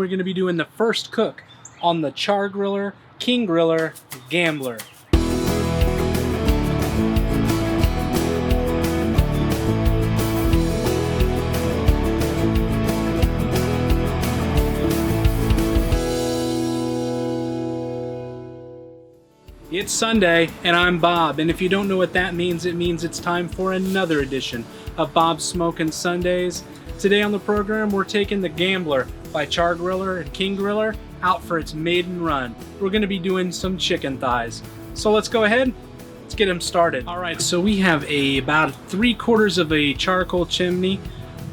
We're going to be doing the first cook on the Char-Griller, King Griller, Gambler. It's Sunday, and I'm Bob, and if you don't know what that means, it means it's time for another edition of Bob's Smokin' Sundays. Today on the program, we're taking the Gambler by Char-Griller and King Griller out for its maiden run. We're going to be doing some chicken thighs. So let's go ahead, let's get them started. All right, so we have about 3/4 of a charcoal chimney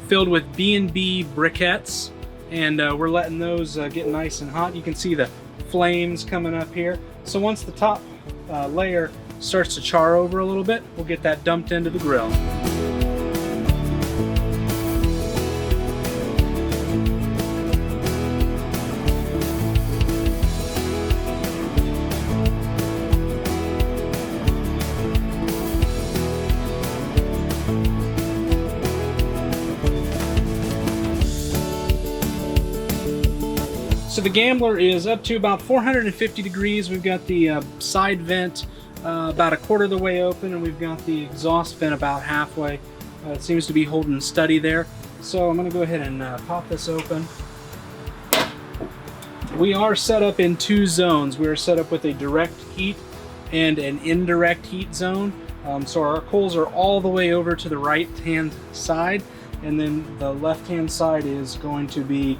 filled with B&B briquettes, and we're letting those get nice and hot. You can see the flames coming up here. So once the top layer starts to char over a little bit, we'll get that dumped into the grill. So the Gambler is up to about 450 degrees. We've got the side vent about 1/4 of the way open, and we've got the exhaust vent about halfway. It seems to be holding steady there. So I'm going to go ahead and pop this open. We are set up in 2 zones. We are set up with a direct heat and an indirect heat zone. So our coals are all the way over to the right-hand side, and then the left-hand side is going to be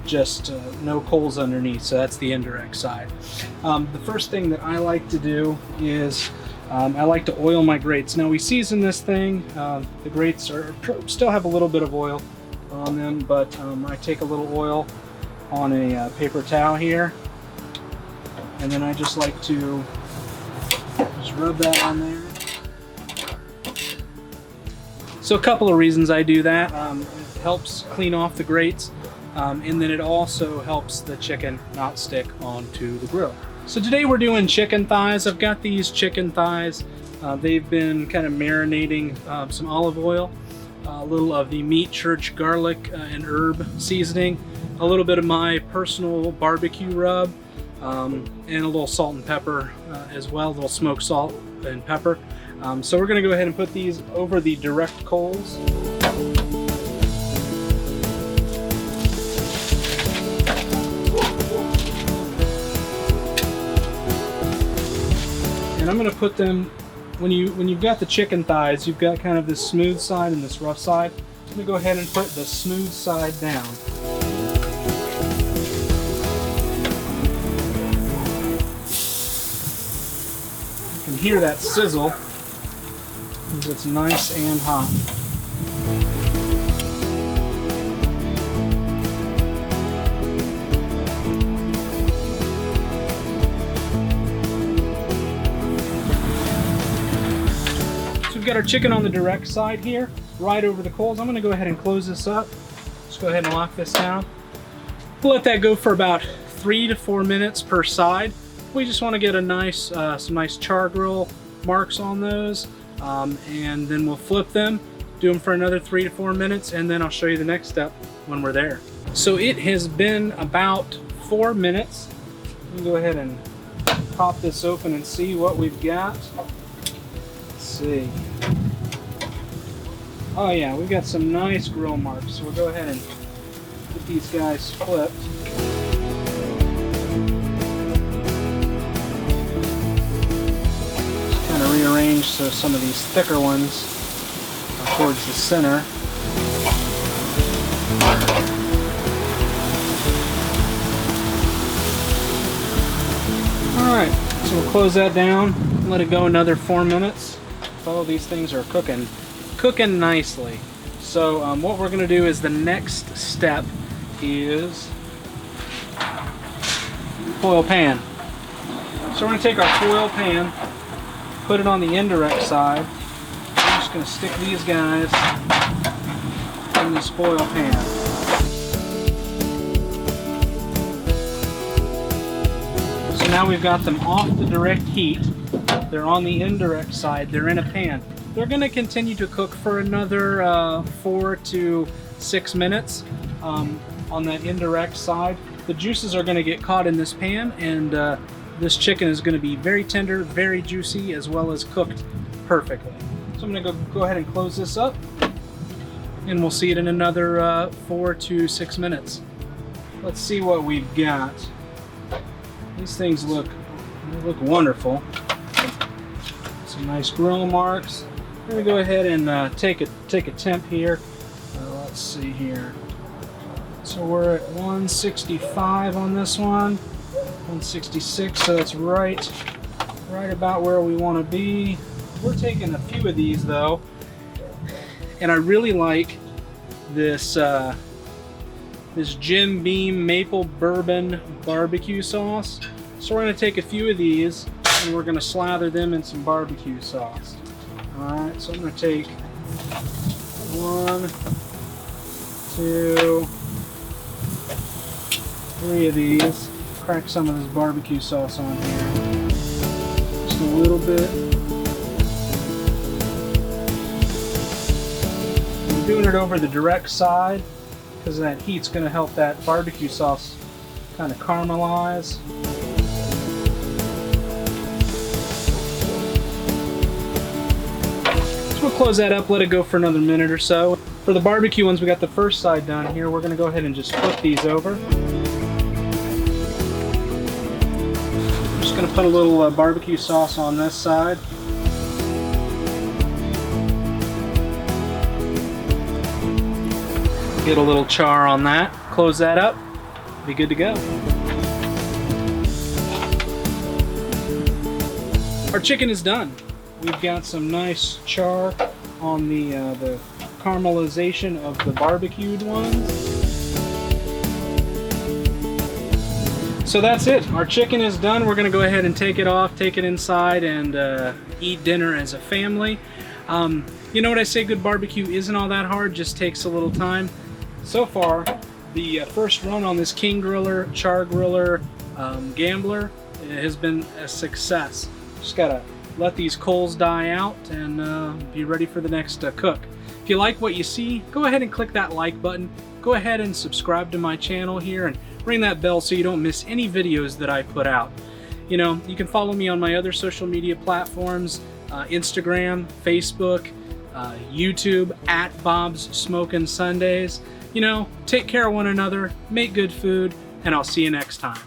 just no coals underneath, so that's the indirect side. The first thing that I like to do is I like to oil my grates. Now we season this thing. The grates still have a little bit of oil on them, but I take a little oil on a paper towel here, and then I just like to just rub that on there. So a couple of reasons I do that. It helps clean off the grates. And then it also helps the chicken not stick onto the grill. So today we're doing chicken thighs. I've got these chicken thighs. They've been kind of marinating some olive oil, a little of the meat, church garlic and herb seasoning, a little bit of my personal barbecue rub, and a little salt and pepper as well, a little smoked salt and pepper. So we're going to go ahead and put these over the direct coals. I'm going to put them, when you've got the chicken thighs, you've got kind of this smooth side and this rough side. I'm going to go ahead and put the smooth side down. You can hear that sizzle because it's nice and hot. Got our chicken on the direct side here, right over the coals. I'm going to go ahead and close this up. Just go ahead and lock this down. We'll let that go for about 3 to 4 minutes per side. We just want to get a nice, some nice char grill marks on those, and then we'll flip them, do them for another 3 to 4 minutes, and then I'll show you the next step when we're there. So it has been about 4 minutes. We'll go ahead and pop this open and see what we've got. See. Oh yeah, we've got some nice grill marks. So we'll go ahead and get these guys flipped. Just kind of rearrange so some of these thicker ones are towards the center. Alright, so we'll close that down, let it go another 4 minutes. All these things are cooking nicely. So what we're going to do is the next step is foil pan. So we're going to take our foil pan, put it on the indirect side. I'm just going to stick these guys in this foil pan. So now we've got them off the direct heat. They're on the indirect side. They're in a pan. They're going to continue to cook for another 4 to 6 minutes. on that indirect side. The juices are going to get caught in this pan, and this chicken is going to be very tender, very juicy, as well as cooked perfectly. So I'm going to go ahead and close this up, and we'll see it in another 4 to 6 minutes. Let's see what we've got. These things look wonderful. Some nice grill marks. I'm going to go ahead and take a temp here. Let's see here. So we're at 165 on this one, 166, so that's right about where we want to be. We're taking a few of these though, and I really like this this Jim Beam maple bourbon barbecue sauce. So we're going to take a few of these and we're going to slather them in some barbecue sauce. Alright, so I'm going to take 1, 2, 3 of these, crack some of this barbecue sauce on here, just a little bit. I'm doing it over the direct side because that heat's going to help that barbecue sauce kind of caramelize. So we'll close that up, let it go for another minute or so. For the barbecue ones, we got the first side done here. We're going to go ahead and just flip these over. Going to put a little barbecue sauce on this side. Get a little char on that. Close that up. Be good to go. Our chicken is done. We've got some nice char on the caramelization of the barbecued ones. So that's it. Our chicken is done. We're gonna go ahead and take it off, take it inside, and eat dinner as a family. You know what I say, good barbecue isn't all that hard, just takes a little time. So far, the first run on this King-Griller, Char-Griller Gambler has been a success. Just gotta let these coals die out and be ready for the next cook. If you like what you see, go ahead and click that like button. Go ahead and subscribe to my channel here and ring that bell so you don't miss any videos that I put out. You know, you can follow me on my other social media platforms, Instagram, Facebook, YouTube, @Bob's Smokin' Sundays. You know, take care of one another, make good food, and I'll see you next time.